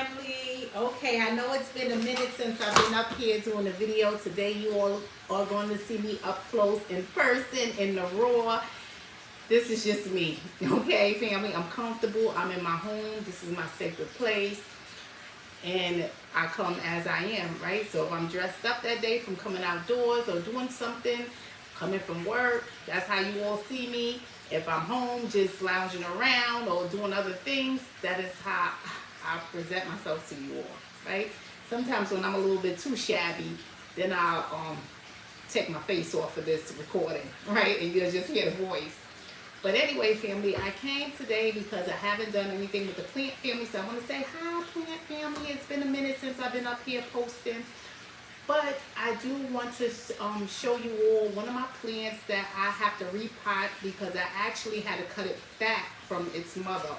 family. Okay, I know it's been a minute since I've been up here doing a video. Today you all are going to see me up close in person in the raw. This is just me. Okay, family, I'm comfortable. I'm in my home. This is my sacred place. And I come as I am, right? So if I'm dressed up that day from coming outdoors or doing something, coming from work, that's how you all see me. If I'm home just lounging around or doing other things, that is how I present myself to you all, right? Sometimes when I'm a little bit too shabby, then I'll take my face off of this recording, right? And you'll just hear the voice. But anyway, family, I came today because I haven't done anything with the plant family. So I want to say hi, plant family. It's been a minute since I've been up here posting. But I do want to show you all one of my plants that I have to repot because I actually had to cut it back from its mother.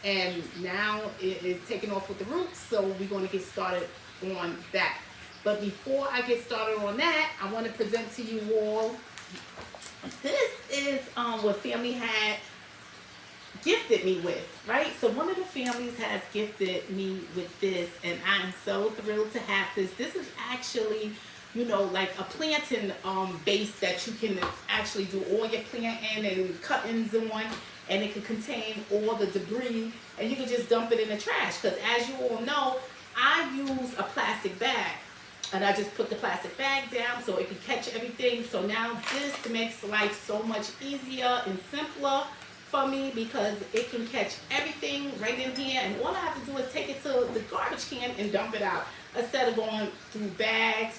And now it is taking off with the roots, so we're going to get started on that. But before I get started on that, I want to present to you all, this is what family had gifted me with, right? So one of the families has gifted me with this, and I am so thrilled to have this. This is actually, you know, like a planting base that you can actually do all your planting and cuttings on, and it can contain all the debris, and you can just dump it in the trash. Because as you all know, I use a plastic bag, and I just put the plastic bag down so it can catch everything. So now this makes life so much easier and simpler for me because it can catch everything right in here, and all I have to do is take it to the garbage can and dump it out instead of going through bags,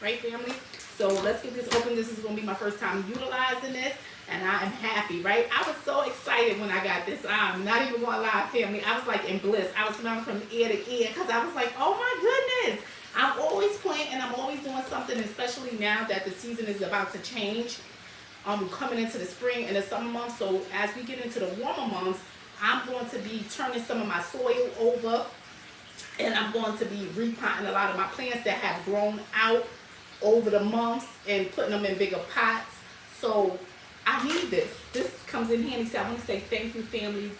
right, family? So let's get this open. This is going to be my first time utilizing this, and I am happy, right? I was so excited when I got this. I'm not even going to lie, family. I was like in bliss. I was smelling from ear to ear because I was like, oh my goodness. I'm always planting. I'm always doing something, especially now that the season is about to change. Coming into the spring and the summer months. So as we get into the warmer months, I'm going to be turning some of my soil over, and I'm going to be repotting a lot of my plants that have grown out over the months and putting them in bigger pots. So I need this. This comes in handy. So I want to say thank you, family,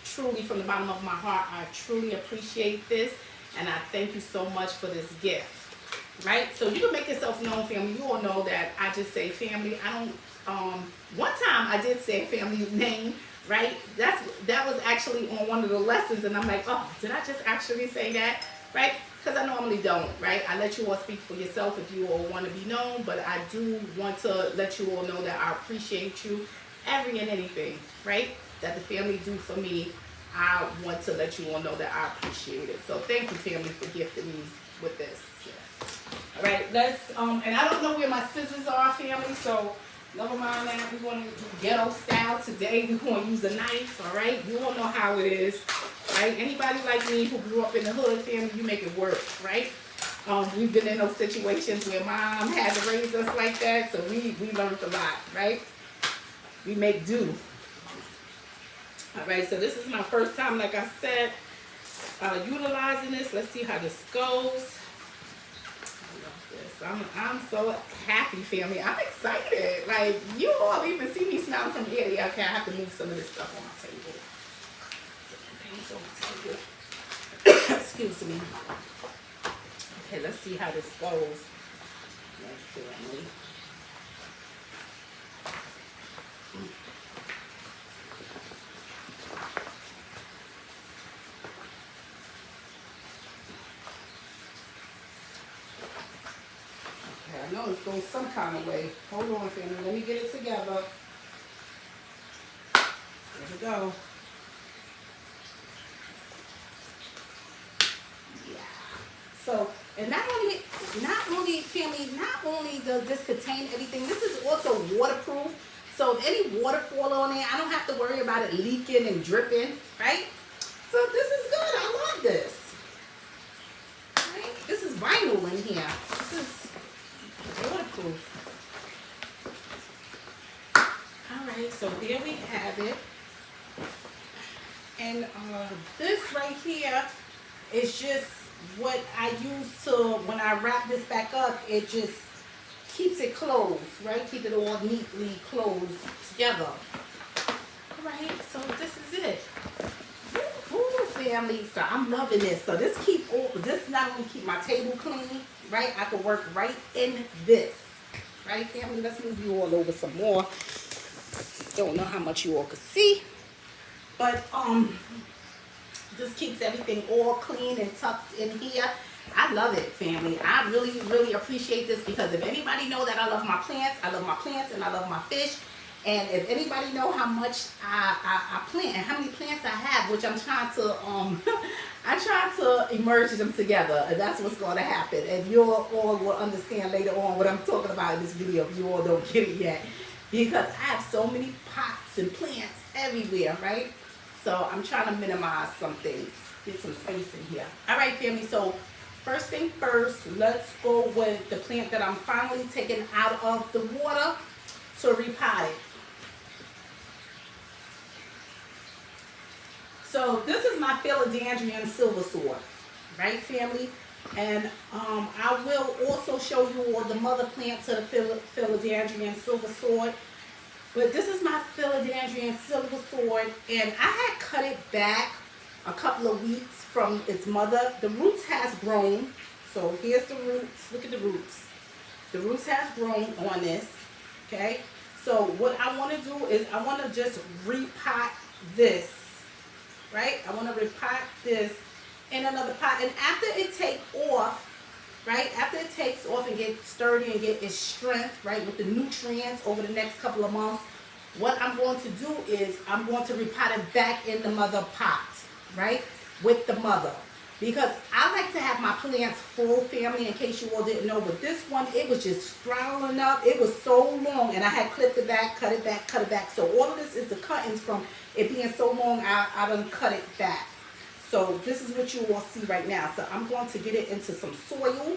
truly from the bottom of my heart. I truly appreciate this, and I thank you so much for this gift. Right? So you can make yourself known, family. You all know that I just say family. I don't one time I did say a family name, right? That was actually on one of the lessons, and I'm like, oh, did I just actually say that, right? Because I normally don't, right? I let you all speak for yourself if you all want to be known, but I do want to let you all know that I appreciate you, every and anything, right, that the family do for me. I want to let you all know that I appreciate it. So thank you, family, for gifting me with this. Yeah. All right, let's, and I don't know where my scissors are, family, so never mind that. We're going to do ghetto style today. We're going to use a knife, all right? You all know how it is, right? Anybody like me who grew up in the hood, family, you make it work, right? We've been in those situations where mom had to raise us like that, so we learned a lot, right? We make do. All right, so this is my first time, like I said, utilizing this. Let's see how this goes. I'm so happy, family. I'm excited. Like, you all even see me smiling from ear to ear. Okay, I have to move some of this stuff on my table. Things on my table. Excuse me. Okay, let's see how this goes. Family. I know it's going some kind of way. Hold on, family. Let me get it together. There we go. Yeah. So, and not only, family, not only does this contain everything, this is also waterproof. So if any water fall on it, I don't have to worry about it leaking and dripping, right? So this is good. I love this. Right? This is vinyl in here. This is waterproof. Alright, so there we have it. And this right here is just what I use to, when I wrap this back up, it just keeps it closed, right? Keep it all neatly closed together. Alright, so this is it. Ooh, family. So I'm loving this. So this not only keep my table clean, right? I can work right in this. Right, family? Let's move you all over some more. Don't know how much you all could see. But this keeps everything all clean and tucked in here. I love it, family. I really, really appreciate this because if anybody know that I love my plants and I love my fish. And if anybody know how much I plant and how many plants I have, which I'm trying to I try to merge them together, and that's what's going to happen. And you all will understand later on what I'm talking about in this video if you all don't get it yet, because I have so many pots and plants everywhere, right? So I'm trying to minimize some things, get some space in here. All right, family. So first thing first, let's go with the plant that I'm finally taking out of the water to repot it. So this is my Philodendron silver sword, right, family? And I will also show you all the mother plant to the Philodendron silver sword. But this is my Philodendron silver sword, and I had cut it back a couple of weeks from its mother. The roots has grown. So here's the roots. Look at the roots. The roots has grown on this, okay? So what I want to do is I want to just repot this. Right? I want to repot this in another pot. And after it takes off, right? After it takes off and gets sturdy and get its strength, right? With the nutrients over the next couple of months, what I'm going to do is I'm going to repot it back in the mother pot, right? With the mother. Because I like to have my plants full, family, in case you all didn't know. But this one, it was just sprouting up. It was so long. And I had clipped it back, cut it back, cut it back. So all of this is the cuttings from it being so long, I done cut it back. So this is what you all see right now. So I'm going to get it into some soil.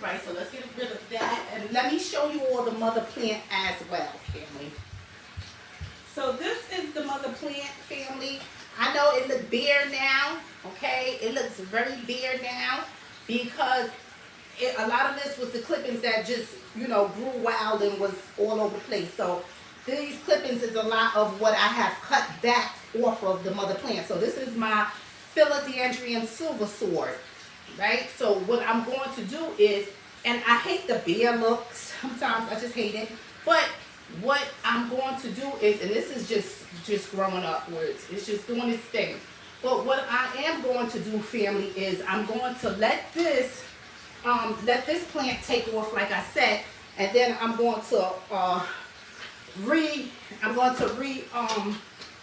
Right, so let's get rid of that. And let me show you all the mother plant as well, family. So this is the mother plant, family. I know it looks bare now, okay? It looks very bare now because a lot of this was the clippings that just, you know, grew wild and was all over the place. So these clippings is a lot of what I have cut back off of the mother plant. So this is my Philodendron silver sword, right? So what I'm going to do is, and I hate the bare look, sometimes I just hate it, but what I'm going to do is, and this is just growing upwards, it's just doing its thing. But what I am going to do, family, is I'm going to let this plant take off, like I said, and then I'm going to let me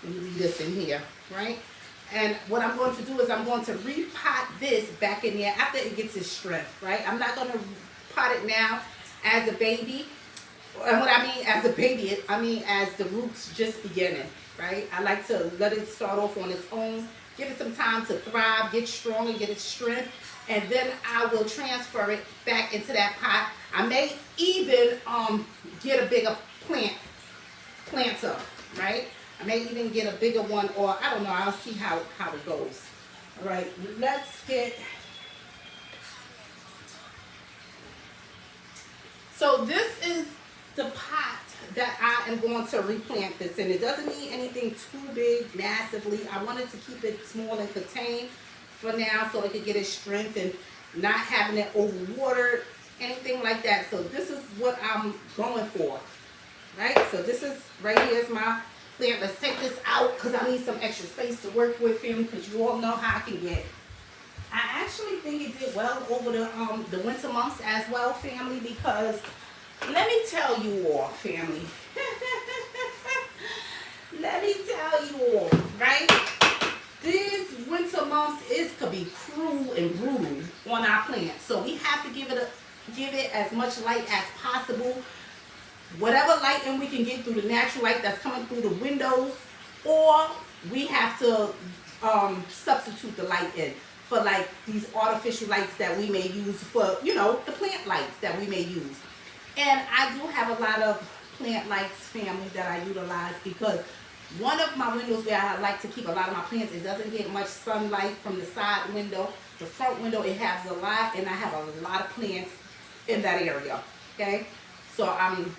leave this in here, right? And what I'm going to do is I'm going to repot this back in there after it gets its strength, right? I'm not going to pot it now as a baby. And what I mean as a baby, I mean as the roots just beginning, right? I like to let it start off on its own, give it some time to thrive, get strong and get its strength, and then I will transfer it back into that pot. I may even get a bigger planter, right? I may even get a bigger one, or I don't know, I'll see how it goes. All right, let's get... So this is the pot that I am going to replant this in. It doesn't need anything too big, massively. I wanted to keep it small and contained for now so it could get its strength and not having it overwatered, anything like that. So this is what I'm going for, right? So this is, right here is my plant. Let's take this out because I need some extra space to work with him because you all know how I can get. I actually think it did well over the winter months as well, family, because let me tell you all, family. Let me tell you all, right? These winter months could be cruel and brutal on our plants. So we have to give it as much light as possible. Whatever lighting we can get through the natural light that's coming through the windows, or we have to substitute the light in for like these artificial lights that we may use for, you know, the plant lights that we may use. And I do have a lot of plant lights, family, that I utilize because one of my windows where I like to keep a lot of my plants, it doesn't get much sunlight from the side window. The front window, it has a lot, and I have a lot of plants in that area, okay? So I'm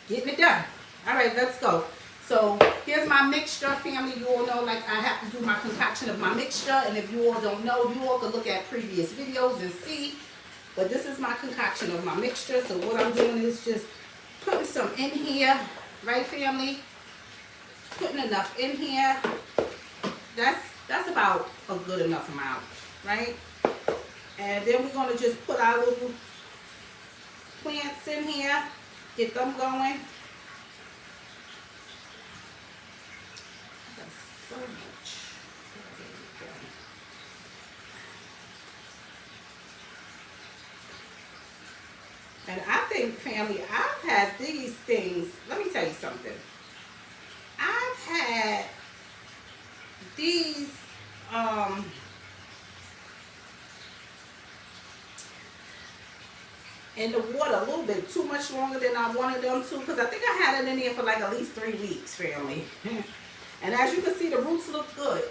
getting it done. All right, let's go. So here's my mixture, family. You all know, like, I have to do my concoction of my mixture, and if you all don't know, you all can look at previous videos and see. But this is my concoction of my mixture. So what I'm doing is just putting some in here, right, family? Putting enough in here. That's about a good enough amount, right? And then we're gonna just put our little plants in here, get them going. That's so much. And I think, family, I've had these things. Let me tell you something. I've had these in the water a little bit too much longer than I wanted them to, because I think I had it in there for like at least 3 weeks, family. And as you can see, the roots look good,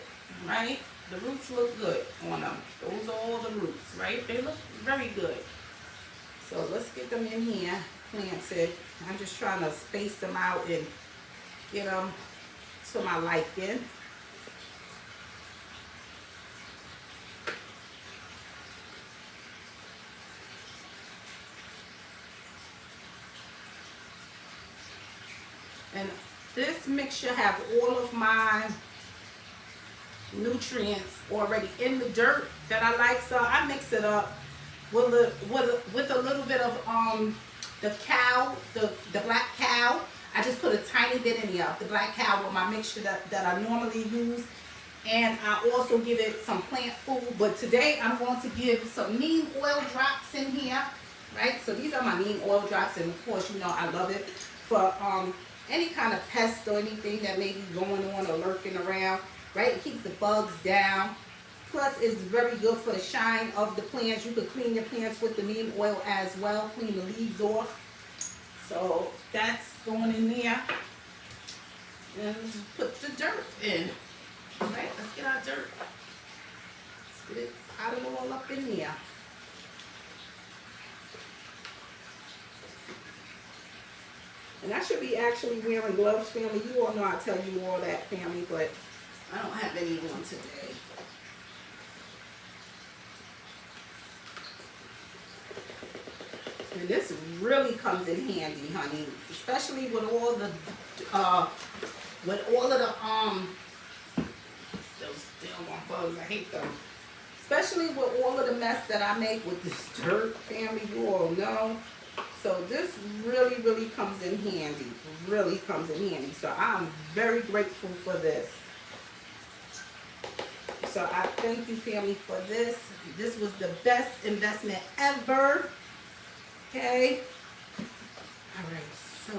right? The roots look good on them. Those are all the roots, right? They look very good. So let's get them in here, planted. I'm just trying to space them out and get them to my liking. And this mixture have all of my nutrients already in the dirt that I like, so I mix it up with a little bit of the black cow. I just put a tiny bit in here of the black cow with my mixture that I normally use, and I also give it some plant food. But today I'm going to give some neem oil drops in here, right? So these are my neem oil drops, and of course, you know, I love it for any kind of pest or anything that may be going on or lurking around, right? It keeps the bugs down. Plus, it's very good for the shine of the plants. You could clean your plants with the neem oil as well, clean the leaves off. So that's going in there. And let's put the dirt in. All right, let's get our dirt. Let's get it, pot it all up in there. And I should be actually wearing gloves, family. You all know I tell you all that, family, but I don't have any on today. And this really comes in handy, honey, especially with all the those damn bugs. I hate them. Especially with all of the mess that I make with this dirt, family. You all know. So this really, really comes in handy. Really comes in handy. So I'm very grateful for this. So I thank you, family, for this. This was the best investment ever. Okay. All right. So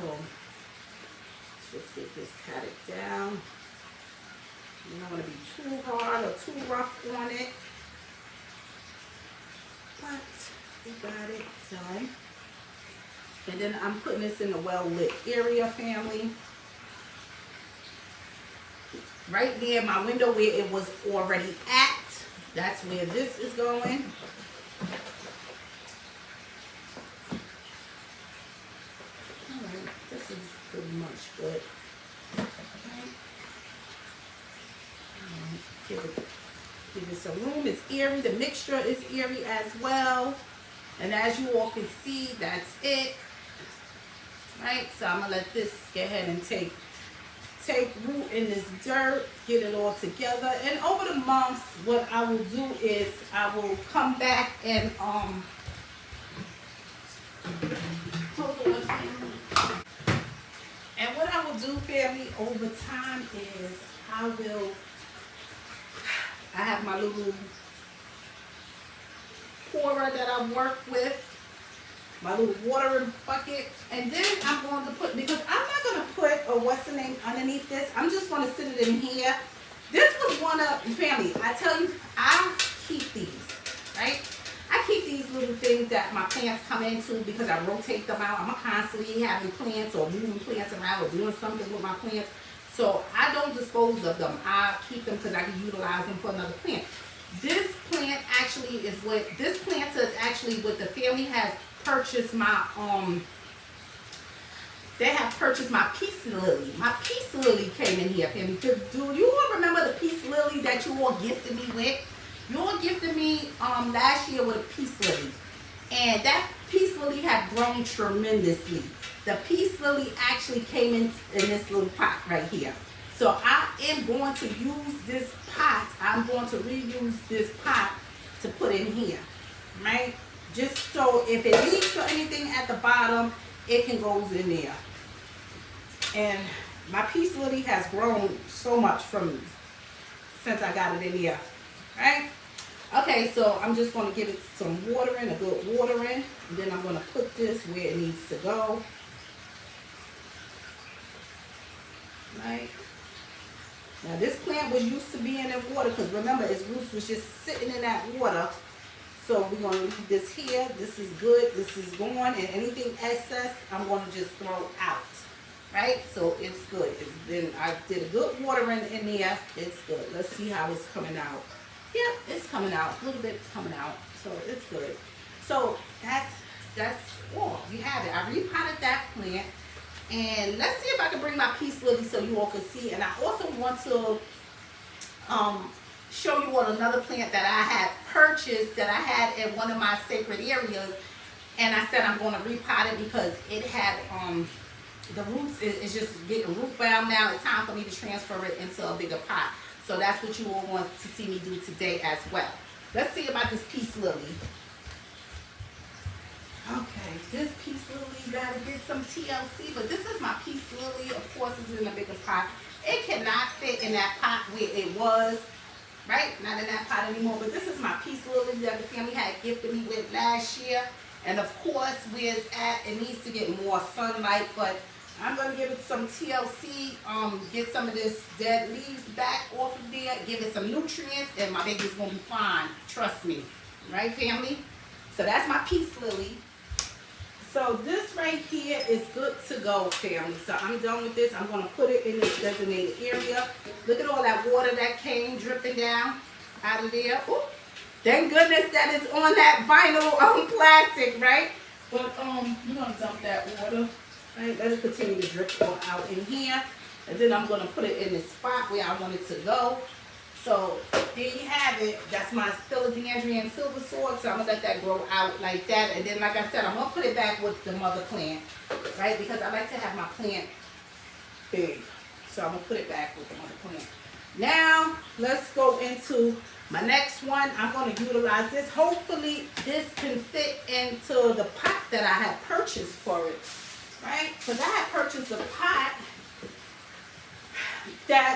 let's just get this patted down. You don't want to be too hard or too rough on it. But we got it done. And then I'm putting this in a well-lit area, family. Right there, my window where it was already at. That's where this is going. Alright, this is pretty much good. Okay. Give it some room. It's airy. The mixture is airy as well. And as you all can see, that's it. Right, so I'm gonna let this go ahead and take root in this dirt, get it all together. And over the months, what I will do is I will come back and and what I will do, family, over time is I have my little pourer that I work with, my little watering bucket, and then I'm going to put, because I'm not going to put a what's the name underneath this, I'm just going to sit it in here. This was one of, family, I tell you, I keep these, right? I keep these little things that my plants come into because I rotate them out. I'm constantly having plants or moving plants around or doing something with my plants. So I don't dispose of them. I keep them because I can utilize them for another plant. This plant actually is what, this plant is actually what the family has purchased my they have purchased my peace lily. My peace lily came in here, family. Do you all remember the peace lily that you all gifted me with? You all gifted me last year with a peace lily. And that peace lily had grown tremendously. The peace lily actually came in this little pot right here. So I am going to use this pot. I'm going to reuse this pot to put in here, right? Just so if it leaks or anything at the bottom, it can go in there. And my peace lily has grown so much since I got it in here, right? Okay, so I'm just going to give it some watering, a good watering, and then I'm going to put this where it needs to go. Right? Now this plant was used to being in water because remember its roots was just sitting in that water. So we're going to leave this here. This is good. This is going, and anything excess I'm going to just throw out. Right? So it's good. I did a good watering in there. It's good. Let's see how it's coming out. Yep, it's coming out. A little bit coming out. So it's good. So that's all. You have it. I repotted that plant. And let's see if I can bring my peace lily so you all can see. And I also want to show you all another plant that I had purchased that I had in one of my sacred areas. And I said I'm going to repot it because it had the roots is just getting root bound now. It's time for me to transfer it into a bigger pot. So that's what you all want to see me do today as well. Let's see about this peace lily. Okay, this peace lily gotta get some TLC, but this is my peace lily. Of course, it's in a bigger pot. It cannot fit in that pot where it was, right? Not in that pot anymore, but this is my peace lily that the family had gifted me with last year. And of course, where it's at, it needs to get more sunlight, but I'm gonna give it some TLC, get some of this dead leaves back off of there, give it some nutrients, and my baby's gonna be fine. Trust me, right, family? So that's my peace lily. So this right here is good to go, family. So I'm done with this. I'm going to put it in this designated area. Look at all that water that came dripping down out of there. Ooh, thank goodness that is on that vinyl plastic, right? But we're going to dump that water. Right? Let it continue to drip out in here. And then I'm going to put it in the spot where I want it to go. So there you have it. That's my Philodendron silver sword. So I'm going to let that grow out like that. And then, like I said, I'm going to put it back with the mother plant, right? Because I like to have my plant big. So I'm going to put it back with the mother plant. Now, let's go into my next one. I'm going to utilize this. Hopefully, this can fit into the pot that I had purchased for it, right? Because I had purchased a pot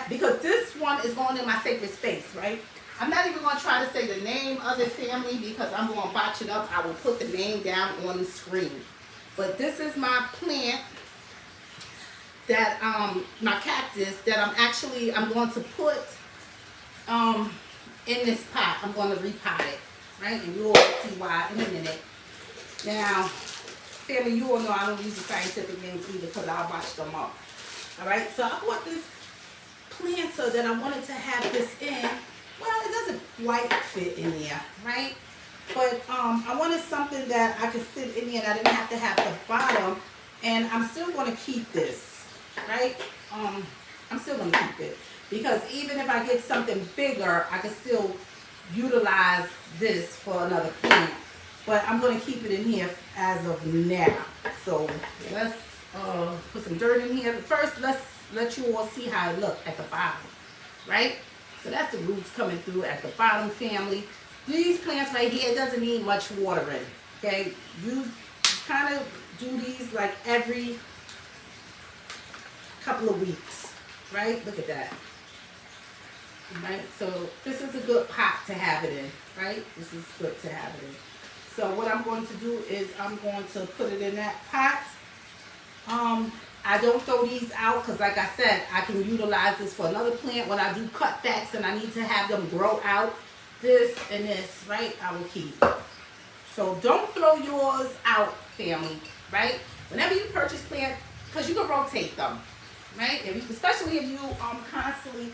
because this one is going in my sacred space, right? I'm not even going to try to say the name of the family because I'm going to botch it up. I will put the name down on the screen. But this is my plant that, my cactus that I'm going to put in this pot. I'm going to repot it, right? And you'll see why in a minute. Now, family, you all know I don't use the scientific names either because I'll botch them up. All right, so I bought this planter that I wanted to have this in. Well, it doesn't quite fit in there, right? But I wanted something that I could sit in there and I didn't have to have the bottom. And I'm still going to keep this, right? I'm still going to keep it. Because even if I get something bigger, I can still utilize this for another plant. But I'm going to keep it in here as of now. So let's put some dirt in here. First, let's let you all see how it looks at the bottom, right? So that's the roots coming through at the bottom, family. These plants right here, it doesn't need much watering, okay? You kind of do these like every couple of weeks, right? Look at that, right? So this is a good pot to have it in, right? This is good to have it in. So what I'm going to do is I'm going to put it in that pot. I don't throw these out because, like I said, I can utilize this for another plant. When I do cutbacks and I need to have them grow out, this and this, right, I will keep. So don't throw yours out, family, right? Whenever you purchase plants, because you can rotate them, right? Especially if you constantly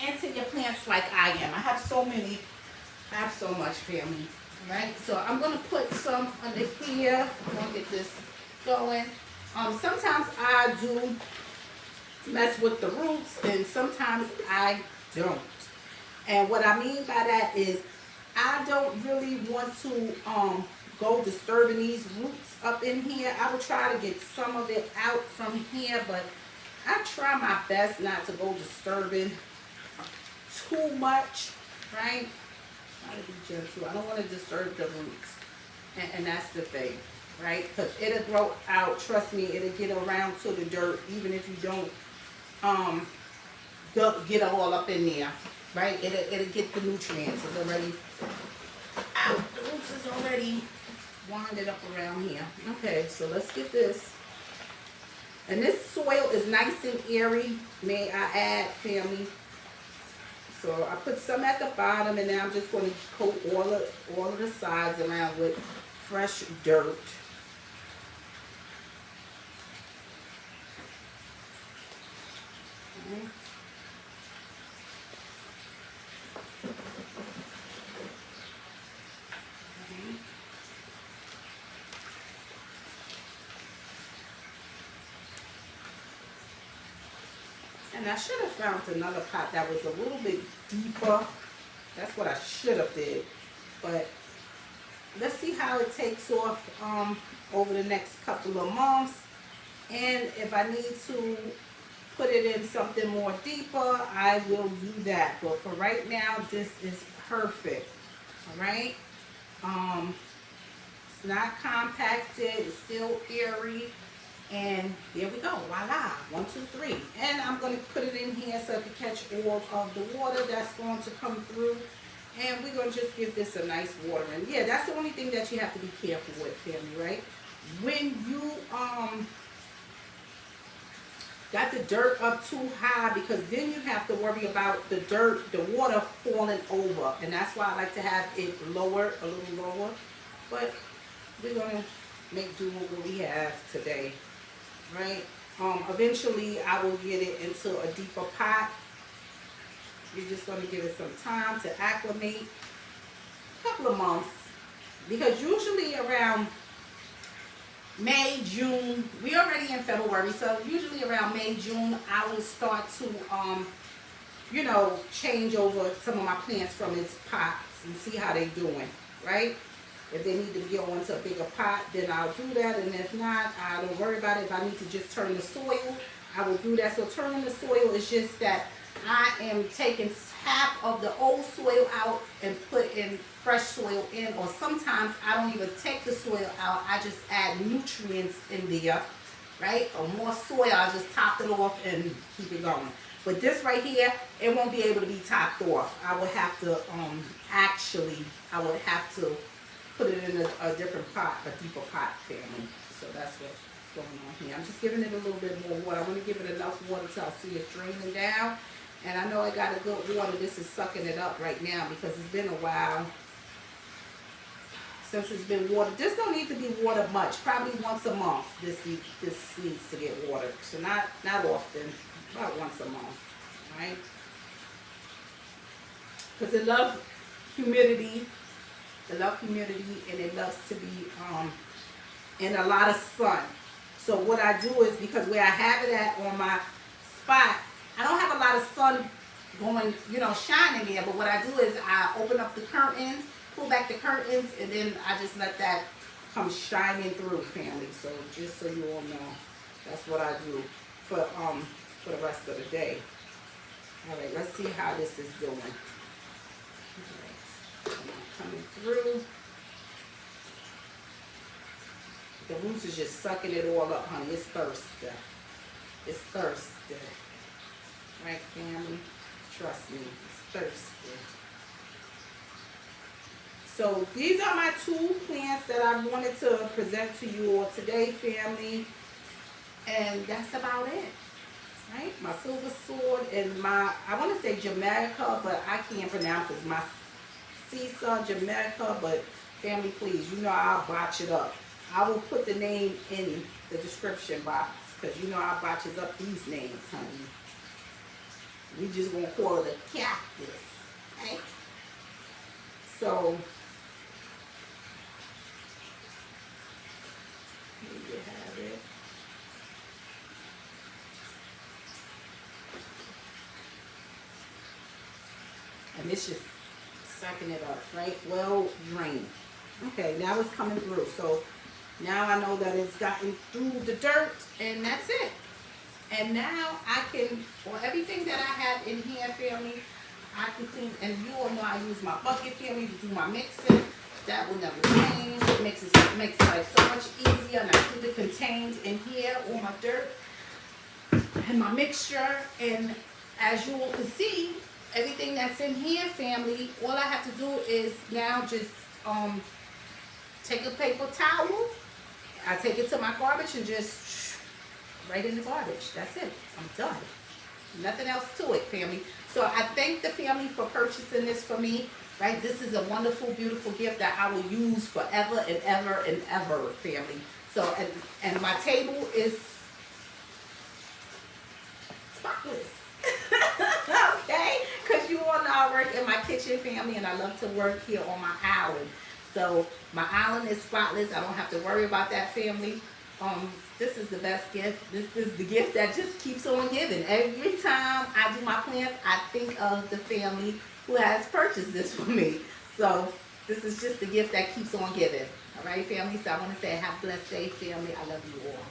into your plants like I am. I have so many. I have so much, family, right? So I'm going to put some under here. I'm going to get this going. Sometimes I do mess with the roots and sometimes I don't. And what I mean by that is I don't really want to go disturbing these roots up in here. I will try to get some of it out from here, but I try my best not to go disturbing too much, right? Try to be gentle. I don't want to disturb the roots. And that's the thing, right? Because it'll grow out. Trust me, it'll get around to the dirt, even if you don't get it all up in there, right? It'll get the nutrients. It's already out. The roots is already winded up around here. Okay, so let's get this. And this soil is nice and airy, may I add, family. So I put some at the bottom, and now I'm just going to coat all of the sides around with fresh dirt. Okay. And I should have found another pot that was a little bit deeper. That's what I should have did. But let's see how it takes off over the next couple of months. And if I need to put it in something more deeper, I will do that. But for right now, this is perfect. All right. It's not compacted. It's still airy. And there we go, voila, 1, 2, 3. And I'm going to put it in here so it can catch all of the water that's going to come through. And we're going to just give this a nice watering. Yeah, that's the only thing that you have to be careful with, family, right? When you got the dirt up too high, because then you have to worry about the dirt, the water falling over. And that's why I like to have it lower, a little lower. But we're going to make do with what we have today. Right? Eventually I will get it into a deeper pot. You're just going to give it some time to acclimate. A couple of months. Because usually around May, June, we're already in February, so usually around May, June, I will start to, you know, change over some of my plants from its pots and see how they're doing, right? If they need to go into a bigger pot, then I'll do that. And if not, I don't worry about it. If I need to just turn the soil, I will do that. So turning the soil is just that I am taking half of the old soil out and put in fresh soil in. Or sometimes I don't even take the soil out. I just add nutrients in there, right? Or more soil, I just top it off and keep it going. But this right here, it won't be able to be topped off. I will have to, I would have to put it in a different pot, a deeper pot, family. So that's what's going on here. I'm just giving it a little bit more water. I want to give it enough water till I see it draining down. And I know I got a good water. This is sucking it up right now because it's been a while since it's been watered. This don't need to be watered much. Probably once a month this needs to get watered. So not often, about once a month, right? Because it loves humidity. It loves humidity and it loves to be in a lot of sun. So what I do is, because where I have it at on my spot, I don't have a lot of sun going, you know, shining there. But what I do is I open up the curtains, pull back the curtains, and then I just let that come shining through, family. So just so you all know, that's what I do for the rest of the day. All right, let's see how this is doing. Coming through. The roots is just sucking it all up, honey. It's thirsty. It's thirsty. Right, family? Trust me, it's thirsty. So these are my two plants that I wanted to present to you all today, family. And that's about it. Right? My silver sword and my, I want to say Jamacaru, but I can't pronounce it. My Jamacaru, but family, please, you know I'll botch it up. I will put the name in the description box because you know I botches up these names, honey. We just gonna call it a cactus, okay? So here you have it. And it's just sucking it up, right? Well drained. Okay, now it's coming through. So now I know that it's gotten through the dirt, and that's it. And now I can, for everything that I have in here, family, I can clean. And you all know I use my bucket, family, to do my mixing. That will never change. It makes life so much easier, and I keep it contained in here, all my dirt and my mixture. And as you all can see, everything that's in here, family, all I have to do is now just take a paper towel. I take it to my garbage and just right in the garbage. That's it. I'm done. Nothing else to it, family. So I thank the family for purchasing this for me. Right? This is a wonderful, beautiful gift that I will use forever and ever and ever, family. So, and my table is spotless. Okay? Because you all know I work in my kitchen, family, and I love to work here on my island. So my island is spotless. I don't have to worry about that, family. This is the best gift. This is the gift that just keeps on giving. Every time I do my plants, I think of the family who has purchased this for me. So this is just the gift that keeps on giving. All right, family? So I want to say have a blessed day, family. I love you all.